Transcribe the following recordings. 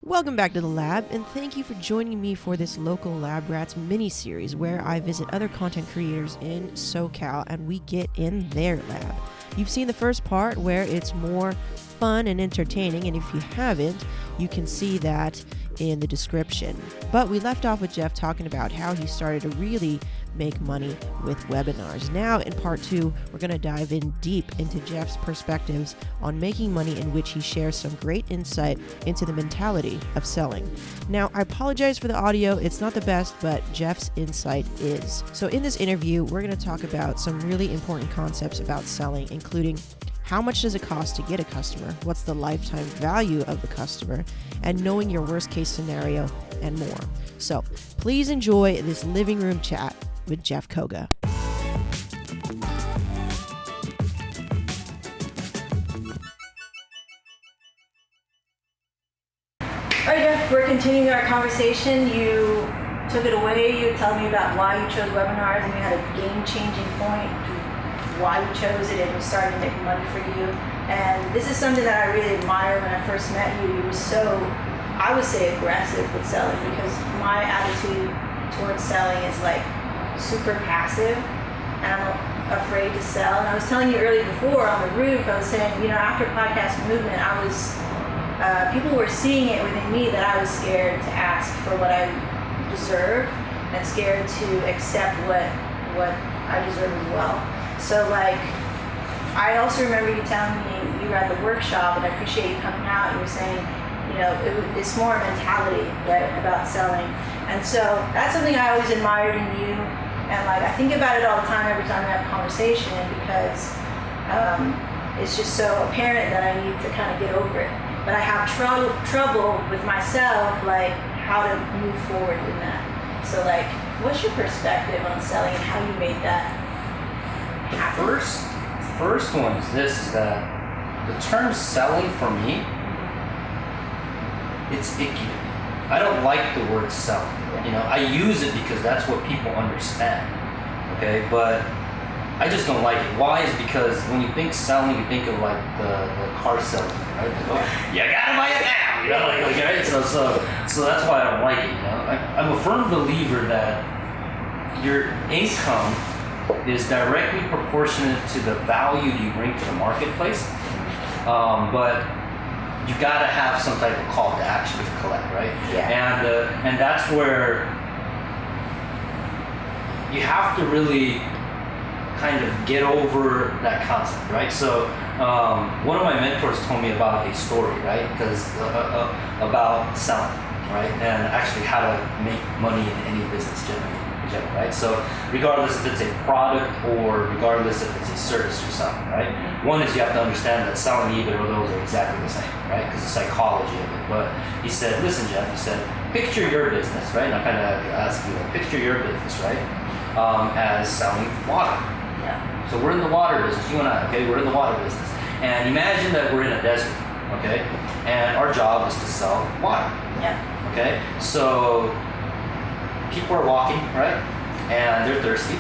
Welcome back to the lab, and thank you for joining me for this Local Labrats mini-series where I visit other content creators in SoCal and we get in their lab. You've seen the first part where it's more fun and entertaining, and if you haven't, you can see that in the description. But we left off with Jeff talking about how he started to really make money with webinars. Now in part 2, we're going to dive in deep into Jeff's perspectives on making money, in which he shares some great insight into the mentality of selling. Now, I apologize for the audio. It's not the best, but Jeff's insight is. So in this interview, we're going to talk about some really important concepts about selling, including how much does it cost to get a customer? What's the lifetime value of the customer? And knowing your worst case scenario and more. So please enjoy this living room chat with Jeff Coga. All right, Jeff, we're continuing our conversation. You took it away. You were telling me about why you chose webinars, and you had a game-changing point why you chose it and you started to make money for you. And this is something that I really admire. When I first met you, you were so, I would say, aggressive with selling, because my attitude towards selling is like super passive and I'm afraid to sell. And I was telling you earlier before on the roof, I was saying, you know, after podcast movement, I was, people were seeing it within me that I was scared to ask for what I deserve and scared to accept what I deserve as well. So like, I also remember you telling me you were at the workshop, and I appreciate you coming out. You were saying, you know, it's more a mentality, right, about selling. And so that's something I always admired in you. And like, I think about it all the time every time we have a conversation, because it's just so apparent that I need to kind of get over it. But I have trouble with myself, like how to move forward in that. So like, what's your perspective on selling and how you made that happen? First one is this, is that the term selling for me, it's icky. I don't like the word selling. You know, I use it because that's what people understand. Okay, but I just don't like it. Why? Is because when you think selling, you think of like the car salesman, right? Like, oh, you gotta buy it now. You know, like right? So that's why I don't like it. You know, I'm a firm believer that your income is directly proportionate to the value you bring to the marketplace, but you gotta have some type of call to action to collect, right? Yeah. And that's where you have to really kind of get over that concept, right? So one of my mentors told me about a story, right? Because about selling, right? And actually how to make money in any business generally. Right? So regardless if it's a product or regardless if it's a service you're selling, right? One is you have to understand that selling either of those are exactly the same, right? Because the psychology of it. But he said, listen, Jeff, he said, picture your business, right? And I kind of asked you, like, picture your business, right? As selling water. Yeah. So we're in the water business, you and I, okay? We're in the water business. And imagine that we're in a desert, okay? And our job is to sell water. Yeah. Okay? So people are walking, right? And they're thirsty.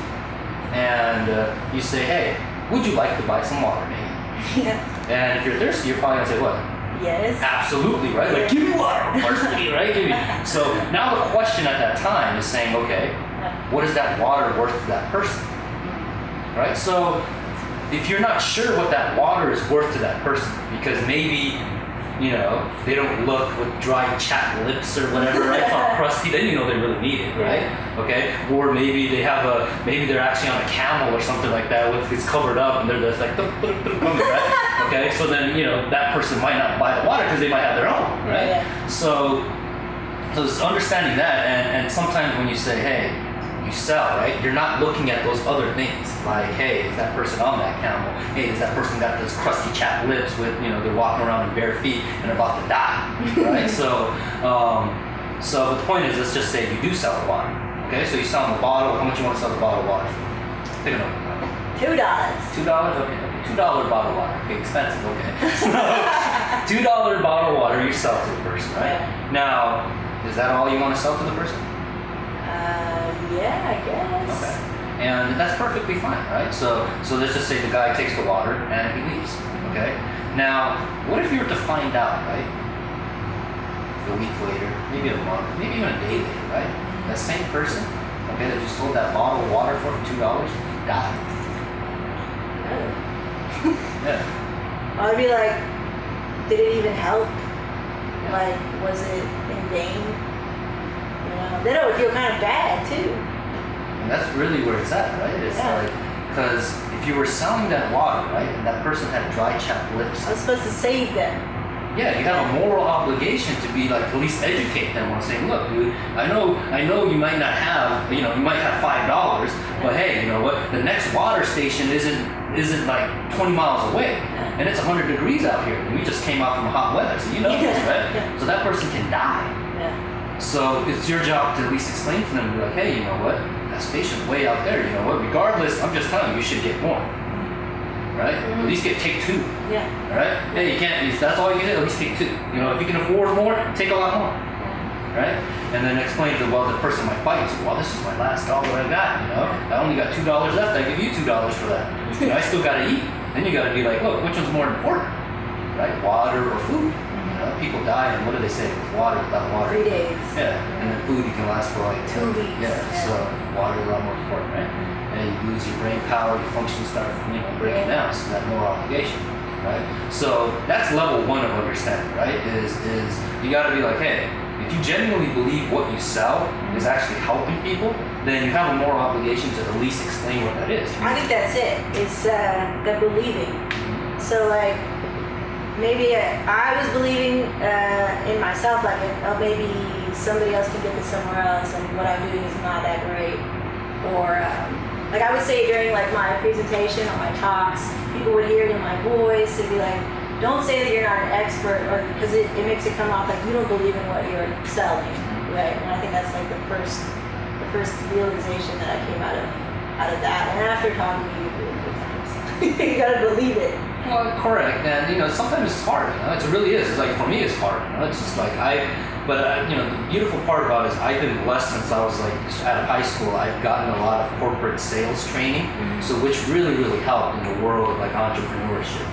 And you say, hey, would you like to buy some water, maybe? Yeah. And if you're thirsty, you're probably gonna say what? Yes. Absolutely, right? Like, give me water, thirsty, right? Give me. So now the question at that time is saying, okay, what is that water worth to that person? Right? So if you're not sure what that water is worth to that person, because maybe, you know, they don't look with dry chapped lips or whatever, right? It's all crusty, then you know they really need it, right? Okay? Or maybe they have maybe they're actually on a camel or something like that, with it's covered up and they're just like, right? Okay? So then, you know, that person might not buy the water because they might have their own, right? Yeah. So it's understanding that, and sometimes when you say, hey, you sell, right? You're not looking at those other things, like, hey, is that person on that camel? Hey, is that person got those crusty chapped lips with, you know, they're walking around in bare feet and they're about to die, right? So the point is, let's just say you do sell the water, okay? So you sell the bottle. How much you want to sell the bottle of water? Pick a number. $2. $2, okay. $2 bottle of water, okay, expensive, okay. $2 bottle of water you sell to the person, right? Yeah. Now, is that all you want to sell to the person? Yeah, I guess. Okay. And that's perfectly fine, right? So let's just say the guy takes the water and he leaves, okay? Now, what if you were to find out, right, a week later, maybe a month, maybe even a day later, right? That same person, okay, that you sold that bottle of water for $2, died. Yeah. I'd be like, did it even help? Like, was it in vain? You know, then it would feel kind of bad too. And that's really where it's at, right? It's like, because if you were selling that water, right, and that person had dry chapped lips. I was supposed to save them. Yeah, you have a moral obligation to be like, at least educate them on saying, look, dude, I know you might not have, you might have $5, but hey, you know what? The next water station isn't like 20 miles away, and it's 100 degrees out here, and we just came out from hot weather, so you know this, right? So that person can die. Yeah. So it's your job to at least explain to them, be like, hey, you know what? That station's way out there, you know what? Regardless, I'm just telling you, you should get more. Right? At least take 2. Yeah. Right? Hey, you can't, that's all you can do, at least take 2. You know, if you can afford more, take a lot more. Right? And then explain to the person might fight, so, well, this is my last dollar I got, you know? I only got $2 left, I give you $2 for that. You know, I still gotta eat. Then you gotta be like, look, which one's more important? Right? Water or food? You know, people die, and what do they say? With water, without water. 3 days. Yeah. And then food you can last for like 2 weeks. Yeah. So water is a lot more important, right? And you lose your brain power, your functions start, breaking down. So that more obligation, right? So that's level 1 of understanding, right? Is you got to be like, hey, if you genuinely believe what you sell is actually helping people, then you have a moral obligation to at least explain what that is. I think that's it. It's the believing. So like, maybe I was believing in myself, like, oh, maybe somebody else can get this somewhere else, and what I'm doing is not that great. Or like I would say during like my presentation or my talks, people would hear it in my voice. They'd be like, don't say that you're not an expert, or because it makes it come off like you don't believe in what you're selling, right? And I think that's like the first realization that I came out of that. And after talking to you, you gotta believe it. Well, correct, and sometimes it's hard. It really is. It's like for me, it's hard. It's just like the beautiful part about it is I've been blessed since I was like out of high school. I've gotten a lot of corporate sales training, so which really helped in the world of like entrepreneurship.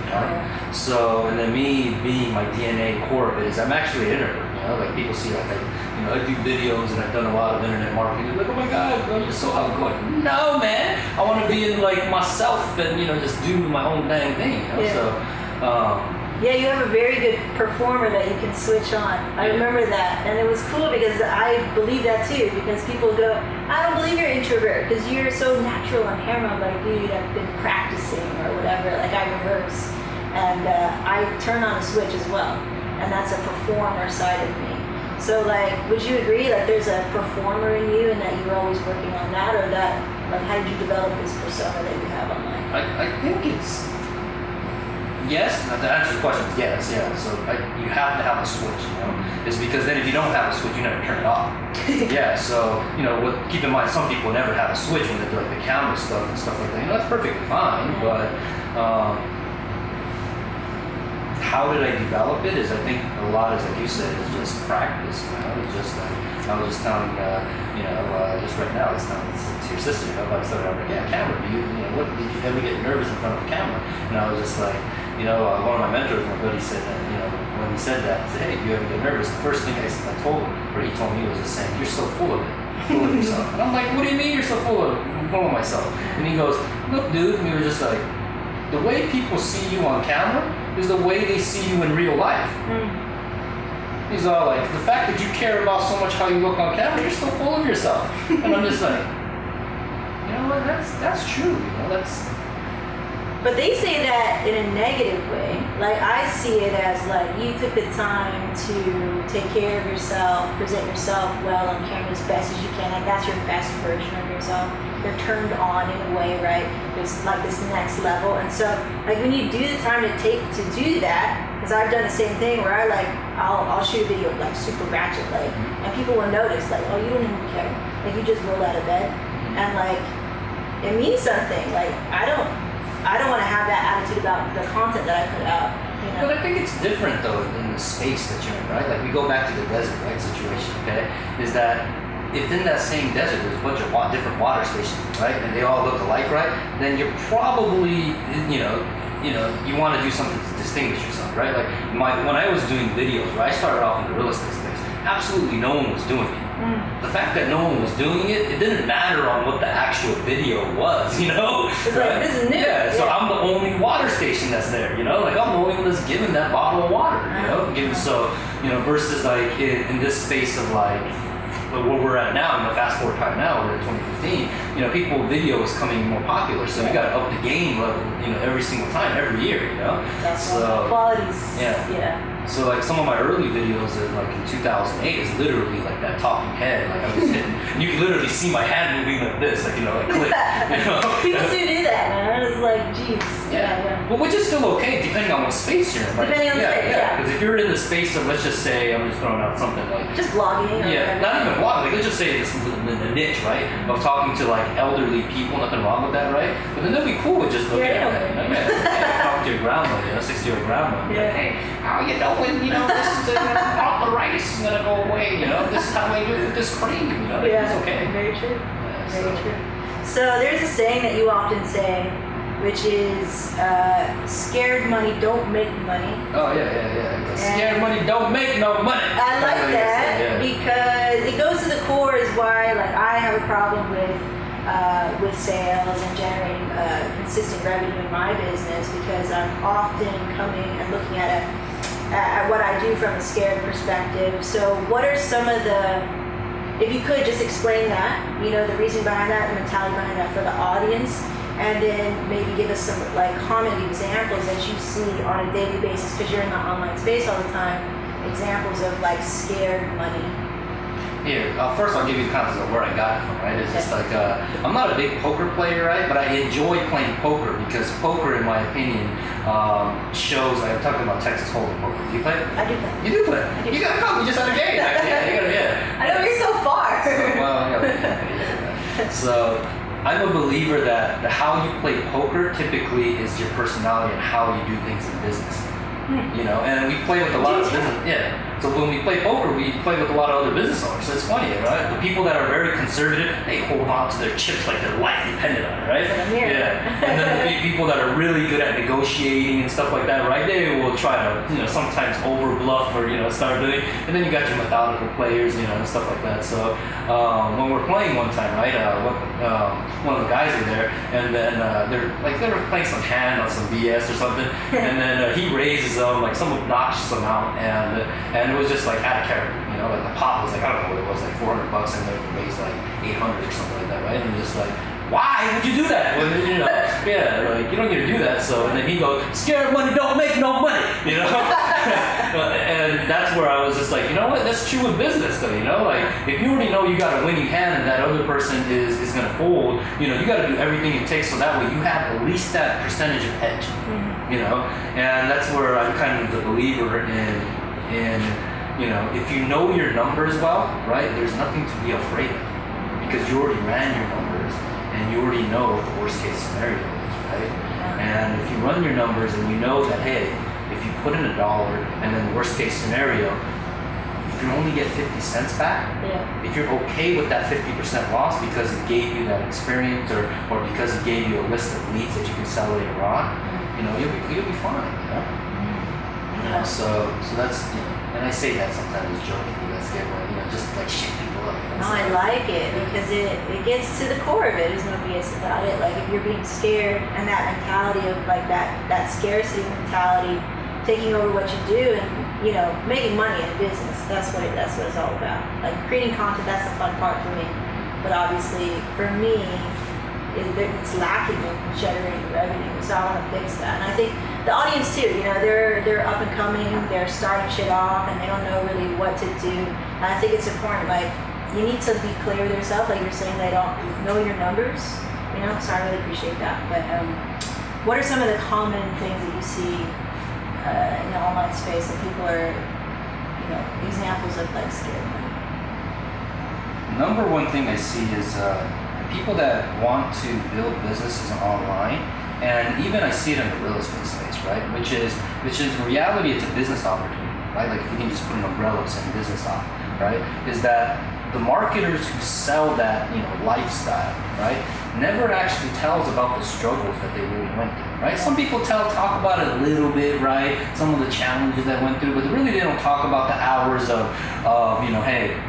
So, and then me being my DNA core of it is I'm actually an introvert. Like people see like I do videos and I've done a lot of internet marketing. They're like, oh my God, bro, you're so outgoing. No, man, I want to be in like myself and just do my own dang thing. Yeah, you have a very good performer that you can switch on. I remember that, and it was cool because I believe that too. Because people go, I don't believe you're an introvert because you're so natural on camera. I'm like, dude, I've been practicing or whatever. Like I rehearse, and I turn on a switch as well, and that's a performer side of me. So like, would you agree that there's a performer in you and that you're always working on that, or that, like, how did you develop this persona that you have online? I think it's, yes, to answer the question, yes, yeah. So you have to have a switch, It's because then if you don't have a switch, you never turn it off. Yeah, so, keep in mind, some people never have a switch when they do like the camera stuff and stuff like that. That's perfectly fine, but how did I develop it is I think a lot, as like you said, is just practice. It's just like, I was just telling, just right now, I was telling to your sister, about starting out, yeah, camera, what did you ever get nervous in front of the camera? And I was just like, one of my mentors, my buddy said that, when he said that, he said, hey, do you ever get nervous? The first thing I told him, or he told me, was just saying, you're so full of it, full of yourself. And I'm like, what do you mean you're so full of myself? And he goes, look, dude, and we were just like, the way people see you on camera is the way they see you in real life. He's all like, the fact that you care about so much how you look on camera, you're so full of yourself. And I'm just like, what, that's true, But they say that in a negative way. Like, I see it as like, you took the time to take care of yourself, present yourself well on camera as best as you can. Like, that's your best version of yourself. You're turned on in a way, right? It's like this next level. And so, like, when you do the time to take to do that, because I've done the same thing where I'll shoot a video like super ratchet, like, and people will notice, like, oh, you don't even care. Like, you just rolled out of bed. And like, it means something. Like, I don't want to have that attitude about the content that I put out. But I think it's different though in the space that you're in, right? Like we go back to the desert, right, situation, okay? Is that if in that same desert there's a bunch of different water stations, right, and they all look alike, right, then you're probably, you want to do something to distinguish yourself, right? Like when I was doing videos, right, I started off in the real estate space. absolutely no one was doing it. The fact that no one was doing it, it didn't matter on what the actual video was, you know? It's like, this is new. Yeah, so I'm the only water station that's there, you know? Like, I'm the only one that's given that bottle of water, you know? So, you know, versus like in this space of like, where we're at now, in the fast forward time now, we're in 2015, you know, video is coming more popular, so we got to up the game level, you know, every single time, every year, you know? That's so, qualities. Yeah. So like some of my early videos in 2008 is literally like that talking head, like I was hitting, you can literally see my hand moving like this, like, you know, like click, you know? People still do that, man. It's like, geez. Yeah. Well, which is still okay, depending on what space you're in. Right? Depending on the space, yeah. Because if you're in the space of, let's just say, I'm just throwing out something like... Just vlogging. Not even vlogging, like, let's just say this the niche, right? Of talking to, like, elderly people, nothing wrong with that, right? But then they'll be cool with just looking at that. Talk to your grandma, you know, 60-year grandma. Yeah. Like, hey, how you doing? You know, this is arthritis is gonna go away, you know? This is how I do with this cream, you know? Yeah. It's okay. Very true. Yeah, Very true. So there's a saying that you often say, which is scared money don't make money. Oh, yeah. Scared money don't make no money. I like that because it goes to the core is why like I have a problem with sales and generating consistent revenue in my business because I'm often coming and looking at what I do from a scared perspective. So what are some of if you could just explain that, you know, the reason behind that, the mentality behind that for the audience, and then maybe give us some like common examples that you see on a daily basis because you're in the online space all the time, examples of like scared money. Here, first I'll give you context of where I got it from, right? It's just like, I'm not a big poker player, right? But I enjoy playing poker because poker, in my opinion, shows, like I'm talking about Texas Hold'em poker. Do you play it? I do play. You do play? You gotta come, you just had a game. Yeah. I know you're so far. So, I'm a believer that how you play poker typically is your personality and how you do things in business. You know, and we play with a lot of business. Yeah. So when we play poker, we play with a lot of other business owners. So it's funny, right? The people that are very conservative, they hold on to their chips like their life depended on it, right? Yeah. And then the people that are really good at negotiating and stuff like that, right? They will try to, you know, sometimes over bluff or, you know, start doing. And then you got your methodical players, you know, and stuff like that. So when we're playing one time, right? One of the guys are there, and then they were playing some hand on some BS or something, and then he raises like some obnoxious amount, and it was just like out of character, you know, like the pot was like, I don't know what it was, like $400, and they raised like 800 or something like that, right? And just like, why would you do that? Well, you know, yeah, like you don't get to do that. So, and then he goes, scared money don't make no money, you know. And that's where I was just like, you know what? That's true with business, though. You know, like if you already know you got a winning hand and that other person is gonna fold, you know, you got to do everything it takes so that way you have at least that percentage of edge. You know, and that's where I'm kind of the believer in, you know, if you know your numbers well, right? There's nothing to be afraid of because you already ran your numbers. And you already know what the worst case scenario is, right? And if you run your numbers and you know that, hey, if you put in $1 and then the worst case scenario, if you only get 50 cents back, if you're okay with that 50% loss because it gave you that experience or because it gave you a list of leads that you can sell later on, you know, you'll be fine, you know? You know, so that's, you know, and I say that sometimes jokingly, that's good, you know, just like shit people up. No, I like it because it gets to the core of it. There's no BS about it. Like if you're being scared and that mentality of like that scarcity mentality taking over what you do and, you know, making money in business, that's what it's all about. Like creating content, that's the fun part for me. But obviously for me, it's lacking in generating revenue, so I want to fix that. And I think the audience too, you know, they're up and coming, they're starting shit off, and they don't know really what to do. And I think it's important, like, you need to be clear with yourself, like you're saying, they don't know your numbers, you know, so I really appreciate that. But what are some of the common things that you see in the online space that people are, you know, examples of like scared money? Number one thing I see is people that want to build businesses online, and even I see it in the real estate space, right? Which is in reality, it's a business opportunity, right? Like if we can just put an umbrella saying business op, right? Is that the marketers who sell that, you know, lifestyle, right, never actually tells about the struggles that they really went through, right? Some people talk about it a little bit, right? Some of the challenges that went through, but really they don't talk about the hours of hey,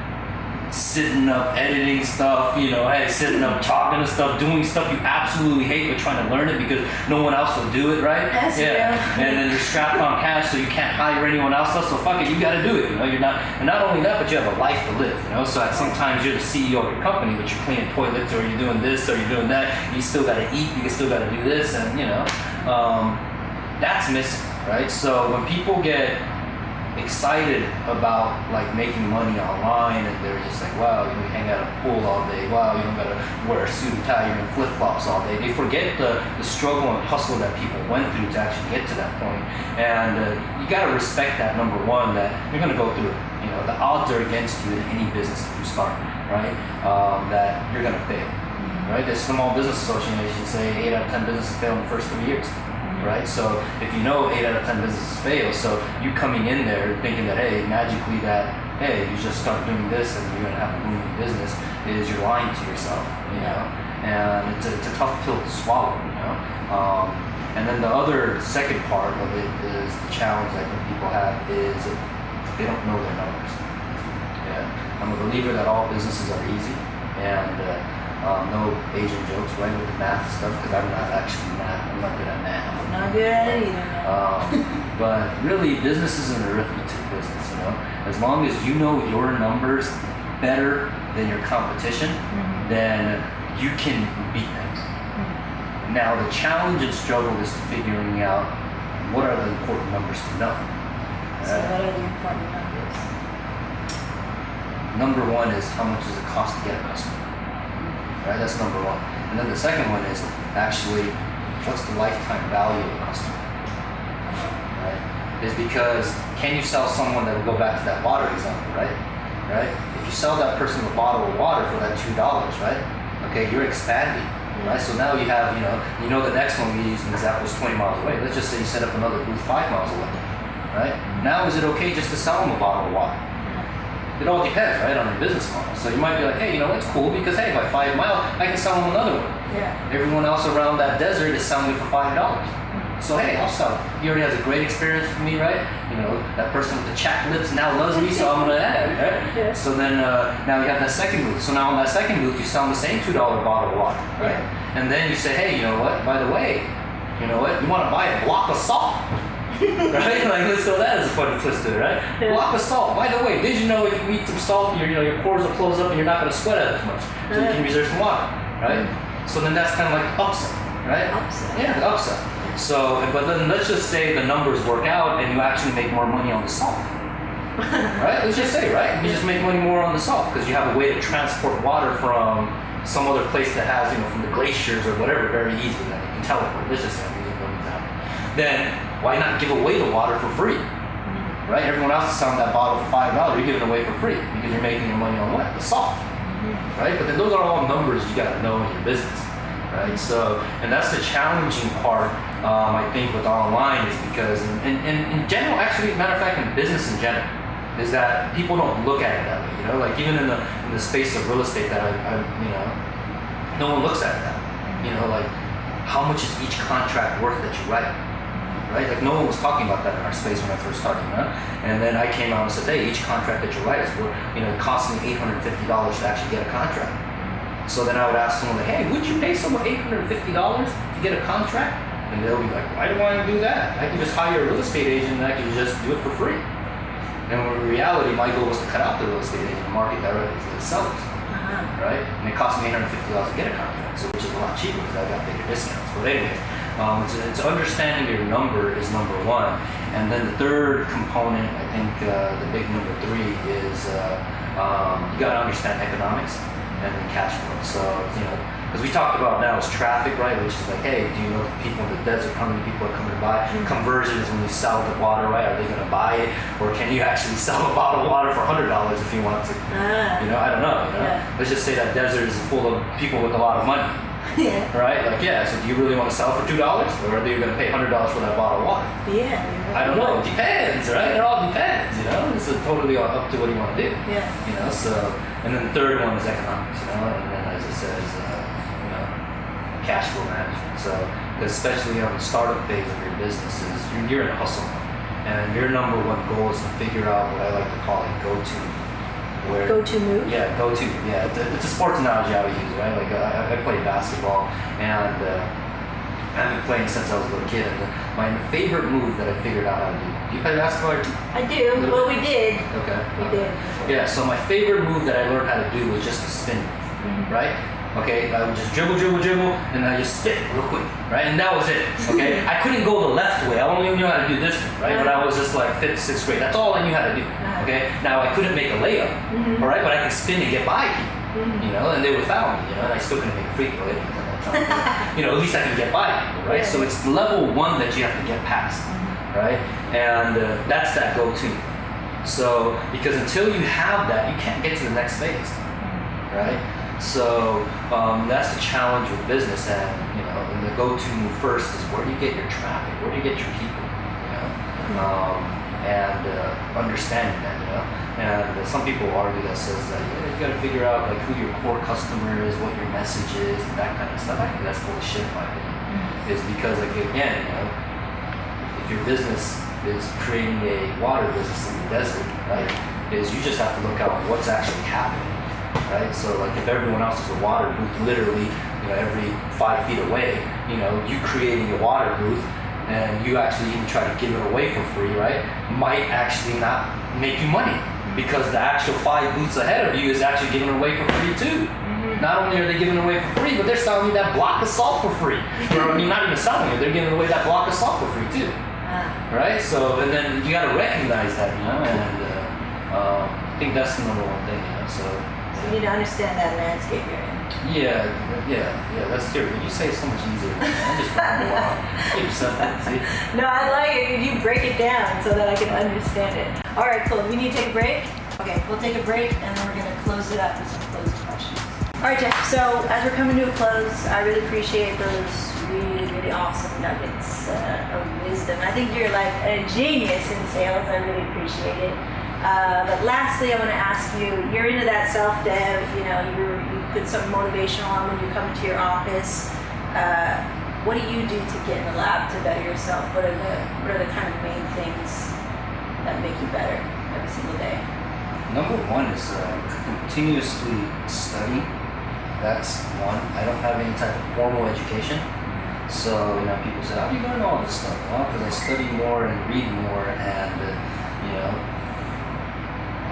sitting up editing stuff, hey, sitting up talking to stuff, doing stuff you absolutely hate but trying to learn it because no one else will do it, right? That's yeah. And then you're strapped on cash so you can't hire anyone else, so fuck it, you gotta do it. You're not, and not only that, but you have a life to live, so at sometimes you're the CEO of your company, but you're cleaning toilets or you're doing this or you're doing that, you still gotta eat, you still gotta do this, and that's missing, right? So when people get excited about like making money online and they're just like, wow, you hang out at a pool all day, wow, you don't gotta wear a suit and tie, you're in flip-flops all day. They forget the struggle and hustle that people went through to actually get to that point. And you gotta respect that, number one, that you're gonna go through it. The odds are against you in any business that you start, right? That you're gonna fail, right? The Small Business Association say 8 out of 10 businesses fail in the first 3 years. Right? So if 8 out of 10 businesses fail, so you coming in there thinking that, hey, magically that, hey, you just start doing this and you're gonna have a booming business, is you're lying to yourself, and it's a tough pill to swallow, and then the other second part of it is the challenge I think people have is they don't know their numbers. Yeah, I'm a believer that all businesses are easy, and no Asian jokes, right, with the math stuff, because I'm not actually math. I'm not good at math. I'm not good at it either. But really, business is an arithmetic business, As long as you know your numbers better than your competition, then you can beat them. Now, the challenge and struggle is figuring out what are the important numbers to know. So what are the important numbers? Number one is how much does it cost to get a customer? Right, that's number one. And then the second one is actually what's the lifetime value of a customer? Right? Is because can you sell someone that will go back to that water example, right? Right? If you sell that person a bottle of water for that $2, right? Okay, you're expanding. Right? So now you have, the next one we use an example is 20 miles away. Let's just say you set up another booth 5 miles away. Right? Now is it okay just to sell them a bottle of water? It all depends, right, on your business model. So you might be like, hey, it's cool because, hey, by 5 miles, I can sell them another one. Yeah. Everyone else around that desert is selling it for $5. So, hey, I'll sell it. He already has a great experience with me, right? That person with the chapped lips now loves me, so I'm going to add it, right? Yeah. So then now you have that second booth. So now on that second booth, you sell them the same $2 bottle of water, right? Yeah. And then you say, hey, you know what? By the way, you want to buy a block of salt. Right? Like, so that is a funny twist to it, right? Yeah. Block of salt. By the way, did you know if you eat some salt, your pores will close up and you're not going to sweat as much, so you can reserve some water, right? So then that's kind of like upsell, right? Upsell. Yeah, the upsell. So, but then let's just say the numbers work out and you actually make more money on the salt, right? Let's just say, right? You just make money more on the salt because you have a way to transport water from some other place that has, from the glaciers or whatever, very easily that you can teleport. Let's just say I'm using one example. Then why not give away the water for free? Right? Everyone else is selling that bottle for $5. You're giving it away for free because you're making your money on what? The salt. Right? But then those are all numbers you got to know in your business. Right? So, and that's the challenging part, I think, with online is because, in general, actually, matter of fact, in business in general, is that people don't look at it that way. Like even in the space of real estate that I no one looks at it that way. Like how much is each contract worth that you write? Right? Like no one was talking about that in our space when I first started, And then I came out and said, hey, each contract that you write is worth, it costs me $850 to actually get a contract. So then I would ask someone, like, hey, would you pay someone $850 to get a contract? And they'll be like, why do I want to do that? I can just hire a real estate agent and I can just do it for free. And in reality, my goal was to cut out the real estate agent and market directly to the sellers. Right? And it cost me $850 to get a contract, so which is a lot cheaper because I got bigger discounts. But anyways, it's understanding your number is number one, and then the third component, I think, the big number three is you got to understand economics and then cash flow. So because we talked about now is traffic, right? Which is like, hey, do you know the people in the desert, how many people are coming to buy? Conversion is when you sell the water, right? Are they going to buy it, or can you actually sell a bottle of water for $100 if you want to? I don't know. Yeah. Let's just say that desert is full of people with a lot of money. Yeah. Right? Like, yeah, so do you really want to sell for $2? Or are they going to pay $100 for that bottle of water? Yeah. I don't know. It depends, right? It all depends, It's totally up to what you want to do. Yeah. So, and then the third one is economics, and then as I said, is, cash flow management. So, especially on the startup phase of your business, is you're in a hustle mode. And your number one goal is to figure out what I like to call a go-to. Go-to move? Yeah, go-to. Yeah, it's a sports analogy I would use, right? Like I play basketball, and I've been playing since I was a little kid. And my favorite move that I figured out how to do. Do you play basketball? I do. Well, we did. Okay. We did. Yeah, so my favorite move that I learned how to do was just to spin, right? Okay, I would just dribble, and I just spin real quick, right? And that was it, okay? I couldn't go the left way. I only knew how to do this one, right? But I was just like 5th, 6th grade. That's all I knew how to do, okay? Now, I couldn't make a layup, all right? But I could spin and get by people, you know? And they would foul me, you know? And I still couldn't make a free throw. You know, at least I can get by people, right? So it's level 1 that you have to get past, right? And that's that go-to. So, because until you have that, you can't get to the next phase, right? So that's the challenge with business, and you know, and the go-to move first is where do you get your traffic, where do you get your people, you know, and understanding that, you know. And some people argue that says that you got to figure out like who your core customer is, what your message is, and that kind of stuff. I think that's full of shit, in my opinion. Is because like again, you know, if your business is creating a water business in the desert, right, is you just have to look out what's actually happening. Right, so like if everyone else is a water booth, literally, you know, every 5 feet away, you know, you creating a water booth, and you actually even try to give it away for free, right, might actually not make you money because the actual 5 booths ahead of you is actually giving it away for free too. Not only are they giving it away for free, but they're selling you that block of salt for free. Or, I mean, not even selling it, they're giving away that block of salt for free too. Right, so and then you got to recognize that, you know, and I think that's the number one thing, you know. So you need to understand that landscape you're in. Yeah, that's true. But you say it so much easier. I'm just ramble on. Keep something, see? No, I like it. You break it down so that I can understand it. All right, cool. We need to take a break? Okay, we'll take a break, and then we're going to close it up with some closing questions. All right, Jeff. So as we're coming to a close, I really appreciate those really, really awesome nuggets of wisdom. I think you're like a genius in sales. I really appreciate it. But lastly, I want to ask you, you're into that self-dev, you know, you put something motivational on when you come into your office. What do you do to get in the lab to better yourself? What are the kind of main things that make you better every single day? Number 1 is continuously study. That's one. I don't have any type of formal education. So, you know, people say, how do you learn all this stuff? Well, because I study more and read more, and, you know,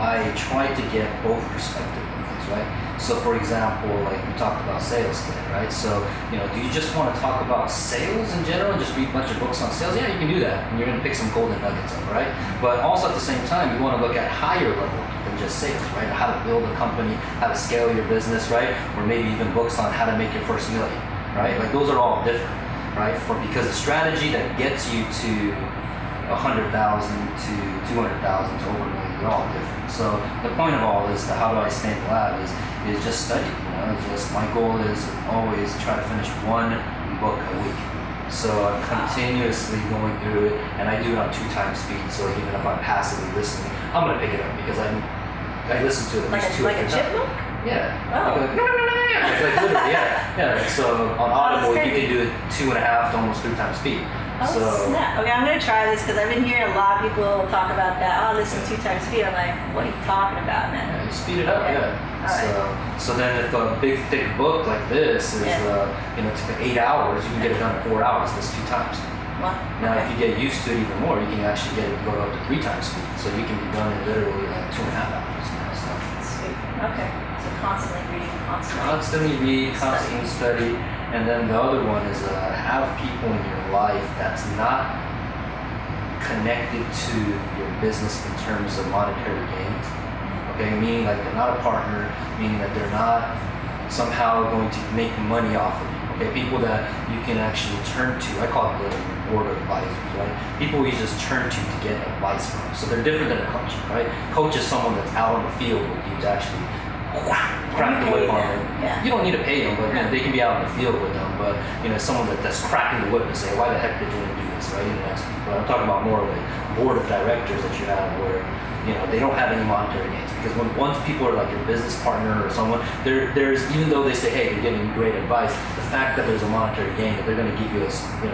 I try to get both perspectives of things, right? So for example, like we talked about sales today, right? So, you know, do you just want to talk about sales in general and just read a bunch of books on sales? Yeah, you can do that, and you're going to pick some golden nuggets up, right? But also at the same time, you want to look at higher level than just sales, right? How to build a company, how to scale your business, right? Or maybe even books on how to make your first million, right? Like those are all different, right? Because the strategy that gets you to 100,000 to 200,000 to over a million, they're all different. So the point of all this, the how do I stay in the lab, is just study. You know, just my goal is always try to finish 1 book a week. So I'm continuously going through it, and I do it on 2 times speed. So even if I'm passively listening, I'm gonna pick it up because I listen to it at least 2 like a chipmunk? Yeah. Oh. Like literally, yeah. So on Audible, you can do it 2.5 to almost 3 times speed. Oh, snap. Okay, I'm going to try this because I've been hearing a lot of people talk about that. Oh, listen 2 times speed. I'm like, what are you talking about, man? Yeah, you speed it up, okay. Yeah. Right. So then if a big, thick book like this is, you know, took 8 hours, you can get it done in 4 hours. That's 2 times. Wow. Now, Okay. if you get used to it even more, you can actually get it go up to 3 times speed. So you can be done in literally like 2.5 hours. You know, so. Sweet. Okay. So constantly reading, Constantly read, constantly study. And then the other one is have people in your life that's not connected to your business in terms of monetary gains. Okay, meaning like they're not a partner, meaning that they're not somehow going to make money off of you. Okay, people that you can actually turn to. I call it the board of advisors, right? People you just turn to get advice from. So they're different than a coach, right? Coach is someone that's out on the field with you to actually crack the whip on them. Yeah. You don't need to pay them, but you know, they can be out in the field with them. But you know, someone that's cracking the whip and say, why the heck did you do this, right? You know, but I'm talking about more of a board of directors that you have where, you know, they don't have any monetary gains, because once people are like your business partner or someone, there's even though they say, hey, you're giving great advice, the fact that there's a monetary gain, that they're going to give you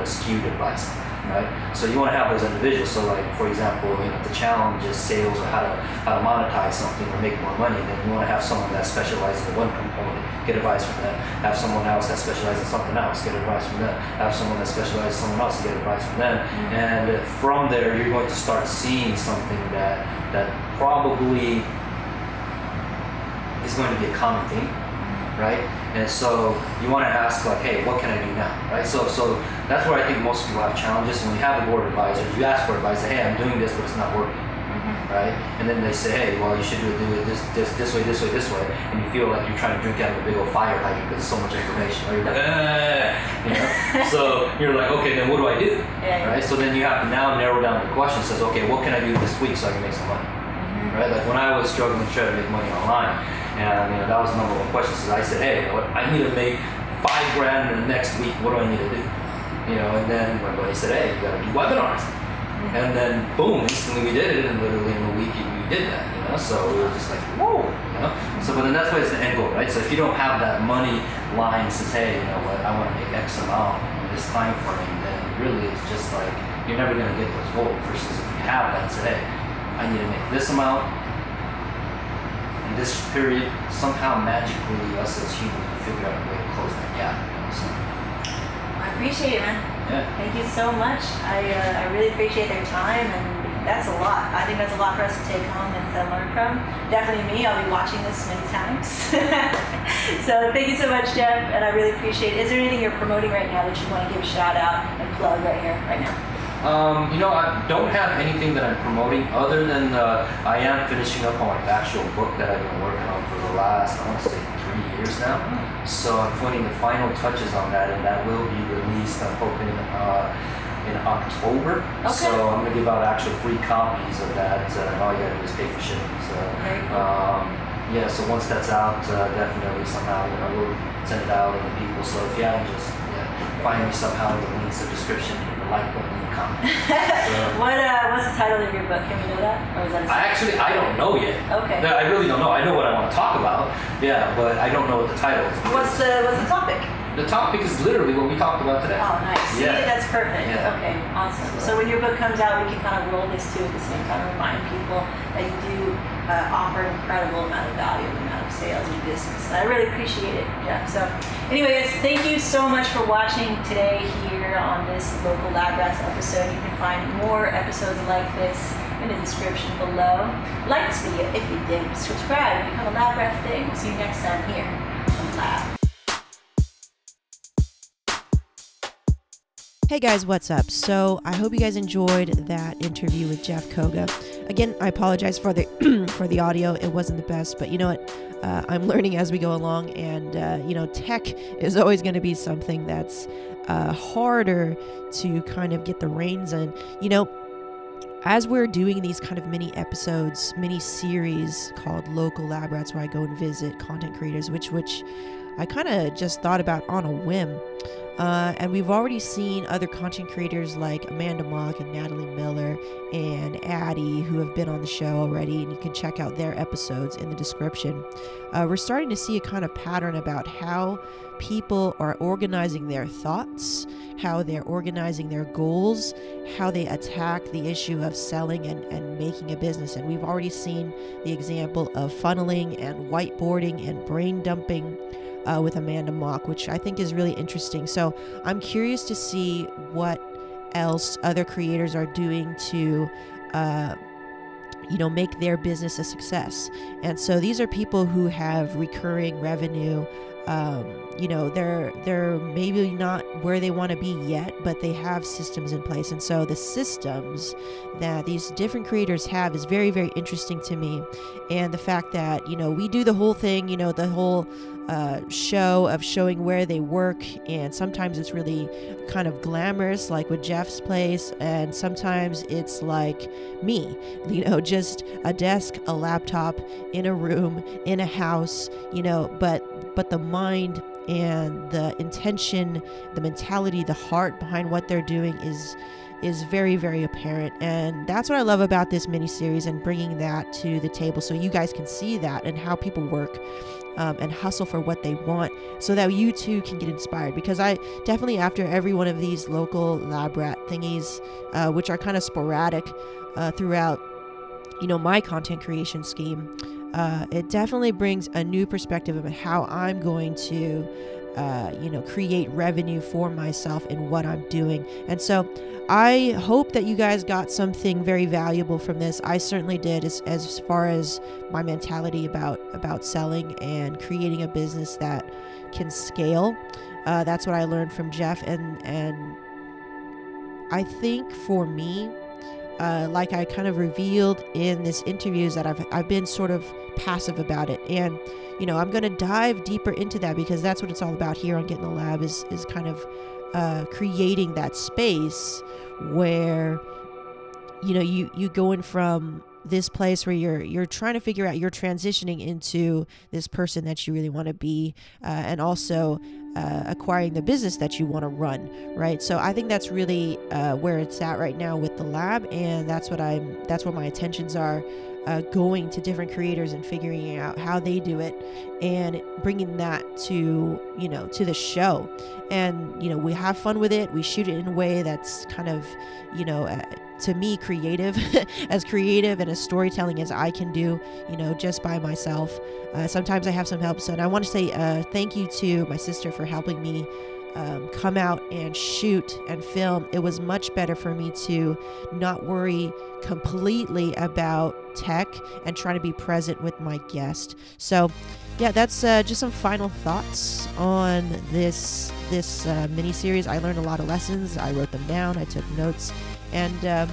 skewed advice, right? So you want to have those individuals. So like, for example, you know, if the challenge is sales or how to monetize something or make more money, then you want to have someone that specializes in one component, get advice from them. Have someone else that specializes in something else, get advice from them. Have someone that specializes in someone else, get advice from them. And from there, you're going to start seeing something that probably is going to be a common theme, right? And so you want to ask like, hey, what can I do now, right? So that's where I think most people have challenges. When you have a board of advisors, you ask for advice, say, hey, I'm doing this, but it's not working, right? And then they say, hey, well, you should do it this way, and you feel like you're trying to drink out of a big old fire hydrant because there's so much information, right? You're like, you know? So you're like, okay, then what do I do, right? So then you have to now narrow down the question. Says, okay, what can I do this week so I can make some money, right? Like when I was struggling to try to make money online, and you know, that was the number one question. So I said, hey, you know what, I need to make $5,000 in the next week. What do I need to do? You know, and then my buddy said, hey, you got to do webinars. And then boom, instantly we did it, and literally in a week we did that, you know. So we were just like, whoa, you know. So, but then that's why it's the end goal, right? So if you don't have that money line that says, hey, you know what, I want to make X amount in this time frame, then really it's just like you're never going to get those goals. Versus if you have that and say, hey, I need to make this amount in this period, somehow magically us as humans will figure out a way to close that gap, you know. So I appreciate it, man. yeah. Thank you so much. I really appreciate their time, and that's a lot. I think that's a lot for us to take home and to learn from. Definitely me. I'll be watching this many times. So thank you so much, Jeff, and I really appreciate it. Is there anything you're promoting right now that you want to give a shout out and plug right here, right now? You know, I don't have anything that I'm promoting other than I am finishing up on my actual book that I've been working on for the last, I want to say, 3 years now. So I'm putting the final touches on that, and that will be released, I'm hoping, in October. Okay. So I'm going to give out actual free copies of that, and all you got to do is pay for shipping. So, Very cool. yeah, so once that's out, definitely somehow, you know, we'll send it out to the people. So if you haven't, just find me somehow in the links, the description, the like button, and the comment. What's the title of your book? Can we know that? Or is that I don't know yet. Okay. I really don't know. I know what I want to talk about. Yeah, but I don't know what the title is. What's the topic? The topic is literally what we talked about today. Oh, nice. See, Yeah. that's perfect. Yeah. Okay, awesome. So when your book comes out, we can kind of roll this too at the same time, remind people that you do offer an incredible amount of value in the amount of sales and business. And I really appreciate it, Jeff. So anyway, guys, thank you so much for watching today here on this Local Labrats episode. You can find more episodes like this in the description below. Like this video if you did. Subscribe, become a Labrat today. We'll see you next time here on the Lab. Hey guys, what's up? So I hope you guys enjoyed that interview with Jeff Coga. Again, I apologize for the for the audio. It wasn't the best, but you know what? I'm learning as we go along, and you know, tech is always going to be something that's harder to kind of get the reins in. You know, as we're doing these kind of mini episodes, mini series called Local Labrats, where I go and visit content creators, which I kind of just thought about on a whim. And we've already seen other content creators like Amanda Mock and Natalie Miller and Addie who have been on the show already, and you can check out their episodes in the description. We're starting to see a kind of pattern about how people are organizing their thoughts, how they're organizing their goals, how they attack the issue of selling and making a business. And we've already seen the example of funneling and whiteboarding and brain dumping with Amanda Mock, which I think is really interesting. So I'm curious to see what else other creators are doing to make their business a success. And so these are people who have recurring revenue. They're maybe not where they want to be yet, but they have systems in place. And so the systems that these different creators have is very, very interesting to me. And the fact that, we do the whole thing, the whole show of showing where they work, and sometimes it's really kind of glamorous, like with Jeff's place, and sometimes it's like me, just a desk, a laptop, in a room, in a house, but the mind and the intention, the mentality, the heart behind what they're doing is very, very apparent. And that's what I love about this mini-series, and bringing that to the table so you guys can see that and how people work and hustle for what they want, so that you too can get inspired. Because I definitely, after every one of these local labrat thingies, which are kind of sporadic throughout my content creation scheme, it definitely brings a new perspective of how I'm going to create revenue for myself in what I'm doing. And so I hope that you guys got something very valuable from this. I certainly did, as far as my mentality about selling and creating a business that can scale. That's what I learned from Jeff, and I think for me, like I kind of revealed in this interview, is that I've been sort of passive about it. And I'm going to dive deeper into that, because that's what it's all about here on Get in the Lab, is kind of creating that space where you go in from this place where you're trying to figure out, you're transitioning into this person that you really want to be, and also acquiring the business that you want to run, right? So I think that's really where it's at right now with the lab, and that's where my attentions are, going to different creators and figuring out how they do it, and bringing that to the show. And we have fun with it. We shoot it in a way that's kind of to me creative, as creative and as storytelling as I can do, just by myself. Sometimes I have some help. So, and I want to say thank you to my sister for helping me come out and shoot and film. It was much better for me to not worry completely about tech and trying to be present with my guest. So yeah, that's just some final thoughts on this mini series. I learned a lot of lessons. I wrote them down. I took notes, and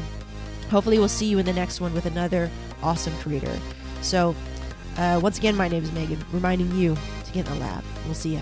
hopefully we'll see you in the next one with another awesome creator. So once again, my name is Megan, reminding you to get in the lab. We'll see ya.